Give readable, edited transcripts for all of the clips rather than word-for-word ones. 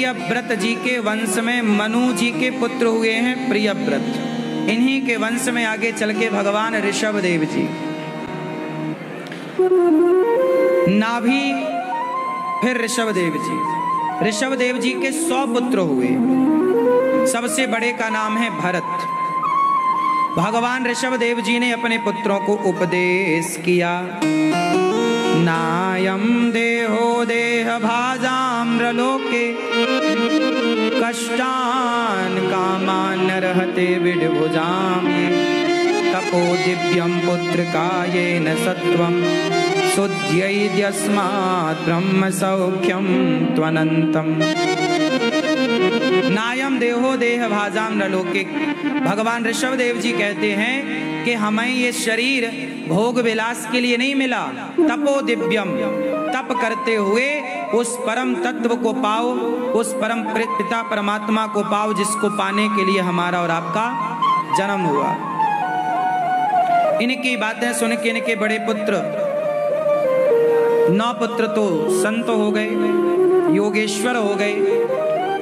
प्रियव्रत जी के वंश में मनु जी के पुत्र हुए हैं प्रियव्रत। इन्हीं के वंश में आगे चल के भगवान ऋषभ देव जी, नाभि फिर ऋषभ देव जी। ऋषभ देव जी के 100 पुत्र हुए। सबसे बड़े का नाम है भरत। भगवान ऋषभ देव जी ने अपने पुत्रों को उपदेश किया, नायम देहो देह भाजाम्रलोके कष्टान कामान रहते विडभुजाम तपो दिव्यम पुत्र कायेन सत्वम शुद्ध्यस्मात् ब्रह्म सौख्यम त्वनंतम। नायम देहो देह भाजाम नलोके। भगवान ऋषभ देव जी कहते हैं कि हमें ये शरीर भोग विलास के लिए नहीं मिला, तपो दिव्यम, तप करते हुए उस परम तत्व को पाओ, उस परम पिता परमात्मा को पाओ, जिसको पाने के लिए हमारा और आपका जन्म हुआ। इनकी बातें सुन के इनके बड़े पुत्र 9 पुत्र तो संत हो गए, योगेश्वर हो गए,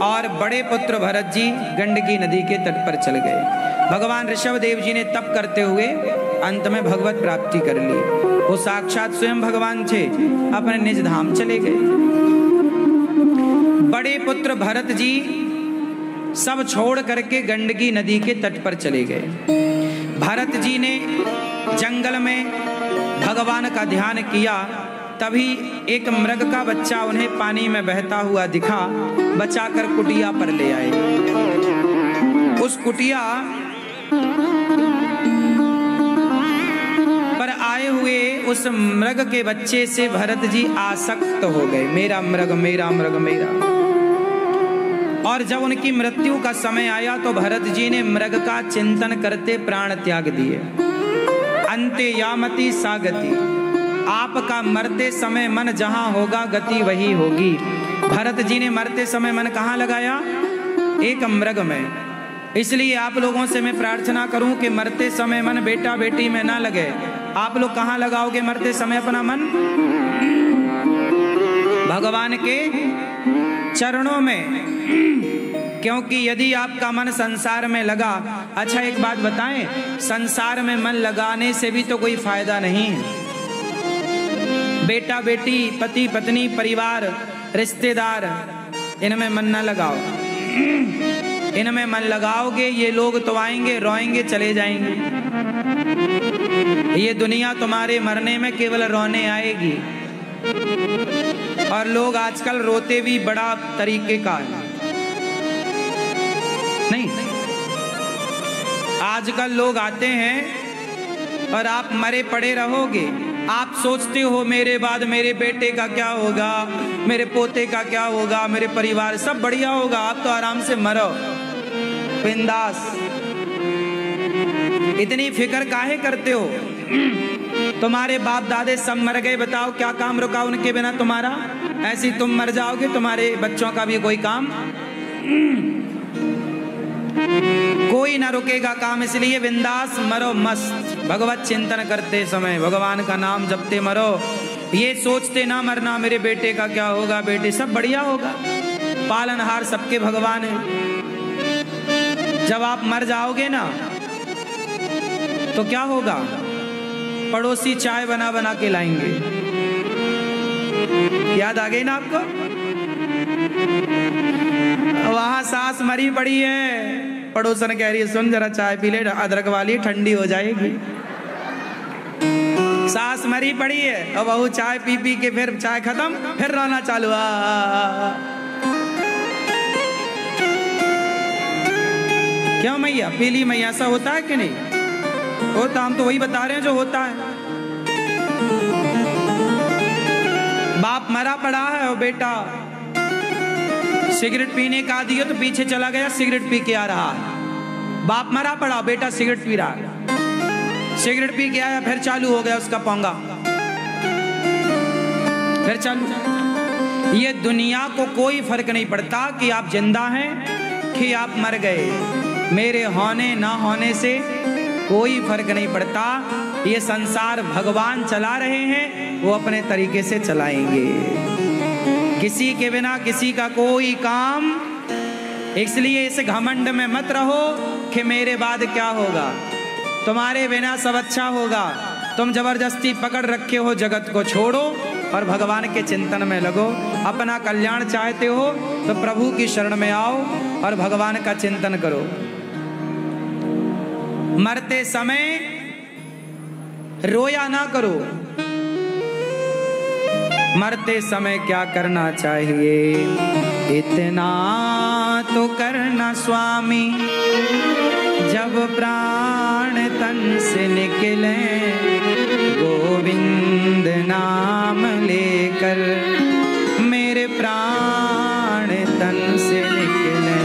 और बड़े पुत्र भरत जी गंडकी नदी के तट पर चल गए। भगवान ऋषभ देव जी ने तप करते हुए अंत में भगवत प्राप्ति कर ली। वो साक्षात स्वयं भगवान थे, अपने निज धाम चले गए। बड़े पुत्र भरत जी सब छोड़ करके गंडकी नदी के तट पर चले गए। भरत जी ने जंगल में भगवान का ध्यान किया, तभी एक मृग का बच्चा उन्हें पानी में बहता हुआ दिखा, बचाकर कुटिया पर ले आए। उस कुटिया पर आए हुए उस मृग के बच्चे से भरत जी आसक्त हो गए, मेरा मृग मेरा मृग मेरा। और जब उनकी मृत्यु का समय आया तो भरत जी ने मृग का चिंतन करते प्राण त्याग दिए। अंते यामति सा गति, आपका मरते समय मन जहां होगा गति वही होगी। भरत जी ने मरते समय मन कहाँ लगाया? एक मृग में। इसलिए आप लोगों से मैं प्रार्थना करूं कि मरते समय मन बेटा बेटी में ना लगे। आप लोग कहाँ लगाओगे मरते समय अपना मन? भगवान के चरणों में। क्योंकि यदि आपका मन संसार में लगा, अच्छा एक बात बताएं, संसार में मन लगाने से भी तो कोई फायदा नहीं है। बेटा बेटी, पति पत्नी, परिवार, रिश्तेदार, इनमें मन न लगाओ। इनमें मन लगाओगे ये लोग तो आएंगे, रोएंगे, चले जाएंगे। ये दुनिया तुम्हारे मरने में केवल रोने आएगी। और लोग आजकल रोते भी बड़ा तरीके का है। नहीं, आजकल लोग आते हैं और आप मरे पड़े रहोगे। आप सोचते हो मेरे बाद मेरे बेटे का क्या होगा, मेरे पोते का क्या होगा, मेरे परिवार सब बढ़िया होगा। आप तो आराम से मरो बिंदास। इतनी फिक्र काहे करते हो? तुम्हारे बाप दादे सब मर गए, बताओ क्या काम रुका उनके बिना तुम्हारा? ऐसी तुम मर जाओगे, तुम्हारे बच्चों का भी कोई काम कोई ना रुकेगा काम। इसलिए बिंदास मरो मस्त, भगवत चिंतन करते समय भगवान का नाम जपते मरो। ये सोचते ना मरना मेरे बेटे का क्या होगा, बेटे सब बढ़िया होगा। पालनहार सबके भगवान है। जब आप मर जाओगे ना तो क्या होगा? पड़ोसी चाय बना बना के लाएंगे। याद आ गई ना आपको? वहां सास मरी पड़ी है, पड़ोसन कह रही है सुन जरा चाय पी ले, अदरक वाली ठंडी हो जाएगी। सास मरी पड़ी है और बहू चाय पी पी के फिर चाय खत्म, फिर रोना चालू। क्यों मैया? पीली मैया, ऐसा होता है कि नहीं होता? हम तो वही बता रहे हैं जो होता है। बाप मरा पड़ा है और बेटा सिगरेट पीने का आदी है तो पीछे चला गया, सिगरेट पी के आ रहा है। बाप मरा पड़ा, बेटा सिगरेट पी रहा है। सिगरेट पी के आया, फिर चालू हो गया उसका पोंगा, फिर चालू। ये दुनिया को कोई फर्क नहीं पड़ता कि आप जिंदा हैं कि आप मर गए। मेरे होने ना होने से कोई फर्क नहीं पड़ता। ये संसार भगवान चला रहे हैं, वो अपने तरीके से चलाएंगे। किसी के बिना किसी का कोई काम, इसलिए इस घमंड में मत रहो कि मेरे बाद क्या होगा, तुम्हारे बिना सब अच्छा होगा। तुम जबरदस्ती पकड़ रखे हो जगत को, छोड़ो और भगवान के चिंतन में लगो। अपना कल्याण चाहते हो तो प्रभु की शरण में आओ और भगवान का चिंतन करो। मरते समय रोया ना करो। मरते समय क्या करना चाहिए, इतना तो करना स्वामी, जब प्राण तन से निकले गोविंद नाम लेकर, मेरे प्राण तन से निकले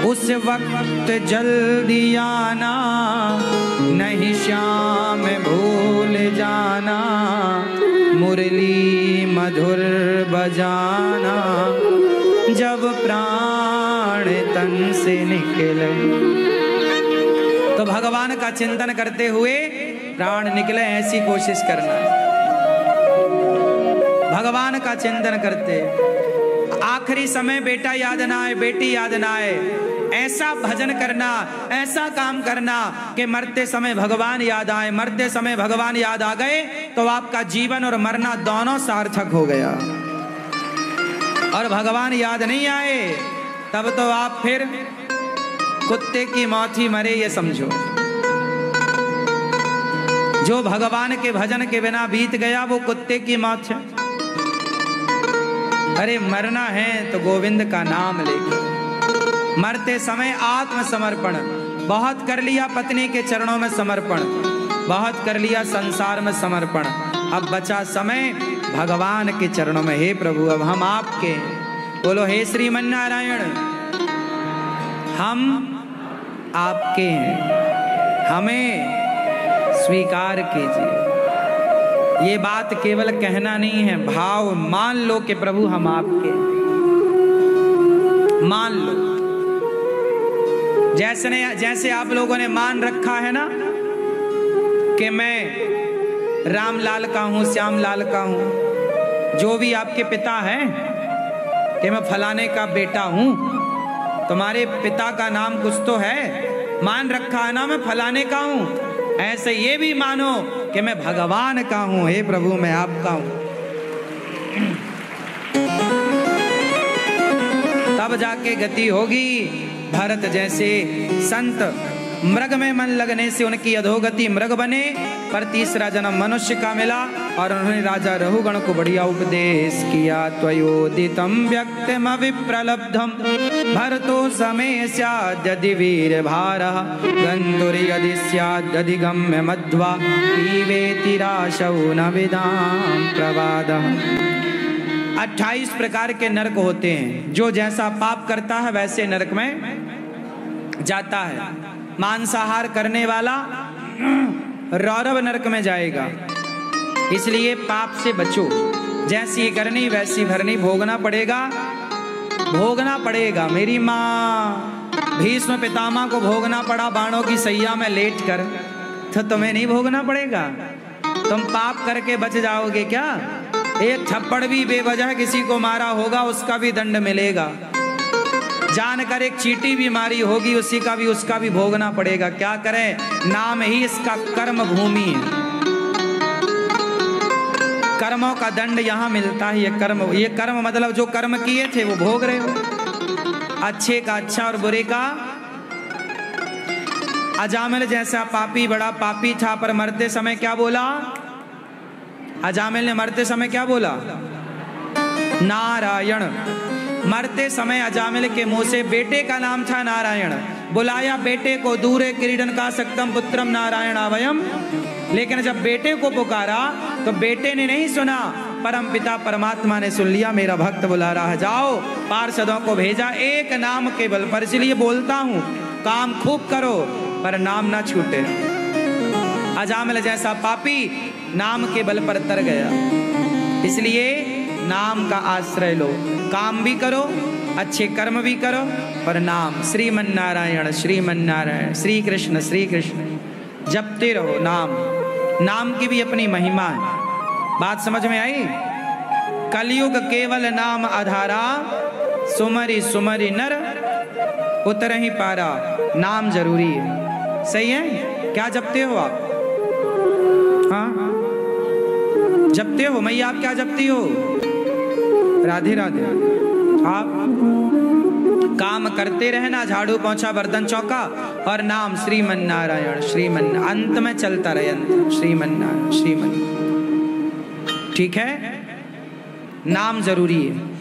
उस वक्त जल्दी आना, नहीं श्याम भूल जाना, मुरली मधुर बजाना, जब प्राण तन से निकले। तो भगवान का चिंतन करते हुए प्राण निकले, ऐसी कोशिश करना। भगवान का चिंतन करते, आखिरी समय बेटा याद ना आए, बेटी याद ना आए, ऐसा भजन करना, ऐसा काम करना कि मरते समय भगवान याद आए। मरते समय भगवान याद आ गए तो आपका जीवन और मरना दोनों सार्थक हो गया। और भगवान याद नहीं आए तब तो आप फिर कुत्ते की मौत ही मरे, ये समझो। जो भगवान के भजन के बिना बीत गया वो कुत्ते की मौत है। अरे मरना है तो गोविंद का नाम लेकर। मरते समय आत्मसमर्पण, बहुत कर लिया पत्नी के चरणों में समर्पण, बहुत कर लिया संसार में समर्पण, अब बचा समय भगवान के चरणों में। हे प्रभु अब हम आपके, बोलो हे श्रीमन नारायण, हम आपके हैं, हमें स्वीकार कीजिए। ये बात केवल कहना नहीं है, भाव मान लो कि प्रभु हम आपके, मान लो। जैसे आप लोगों ने मान रखा है ना कि मैं रामलाल का हूँ, श्यामलाल का हूँ, जो भी आपके पिता हैं कि मैं फलाने का बेटा हूँ, तुम्हारे पिता का नाम कुछ तो है, मान रखा है ना मैं फलाने का हूँ, ऐसे ये भी मानो कि मैं भगवान का हूँ। हे प्रभु मैं आपका हूँ। तब जाके गति होगी। भरत जैसे संत मृग में मन लगने से उनकी अधोगति मृग बने, पर तीसरा जन्म मनुष्य का मिला और उन्होंने राजा रघुगण को बढ़िया उपदेश किया। त्वयोदितं व्यक्तिम अविप्रलब्धम भरतो समय स्याद्यदि वीर भारः गन्तुर्यदि स्याद्यदि गम्य मध्वा पीवेति राशौ न विदां प्रवादः। 28 प्रकार के नरक होते हैं। जो जैसा पाप करता है वैसे नरक में जाता है। मांसाहार करने वाला रौरव नरक में जाएगा। इसलिए पाप से बचो। जैसी करनी वैसी भरनी, भोगना पड़ेगा, भोगना पड़ेगा। मेरी माँ भीष्म पितामह को भोगना पड़ा बाणों की सैया में लेट कर, तो तुम्हें नहीं भोगना पड़ेगा? तुम पाप करके बच जाओगे क्या? एक थप्पड़ भी बेवजह किसी को मारा होगा उसका भी दंड मिलेगा। जानकर एक चींटी भी मारी होगी उसका भी भोगना पड़ेगा। क्या करें, नाम ही इसका कर्म भूमि है। कर्मों का दंड यहाँ मिलता है। ये कर्म मतलब जो कर्म किए थे वो भोग रहे हो। अच्छे का अच्छा और बुरे का। अजामिल जैसा पापी बड़ा पापी था, पर मरते समय क्या बोला? अजामिल ने मरते समय क्या बोला? नारायण। मरते समय अजामिल के मुंह से बेटे का नाम था नारायण। बुलाया बेटे को, दूरे क्रीडन का सक्तम पुत्रम नारायण आवयम। लेकिन जब बेटे को पुकारा तो बेटे ने नहीं सुना, परम पिता परमात्मा ने सुन लिया। मेरा भक्त बुला रहा है, जाओ। पार्षदों को भेजा एक नाम के बल पर। इसलिए बोलता हूं, काम खूब करो पर नाम ना छूटे। अजामिल जैसा पापी नाम के बल पर तर गया। इसलिए नाम का आश्रय लो। काम भी करो, अच्छे कर्म भी करो, पर नाम श्रीमन नारायण श्रीमन नारायण, श्री कृष्ण जपते रहो। नाम की भी अपनी महिमा है। बात समझ में आई? कलयुग केवल नाम आधारा, सुमरि सुमरि नर उतरहि पारा। नाम जरूरी है, सही है। क्या जपते हो आप? हाँ जपते हो? मैया आप क्या जपती हो? राधे राधे। आप काम करते रहना, झाड़ू पोंछा बर्तन चौका, और नाम श्रीमन नारायण श्रीमन, अंत में चलता रहे अंत, श्रीमन नारायण श्रीमन। ठीक है, नाम जरूरी है।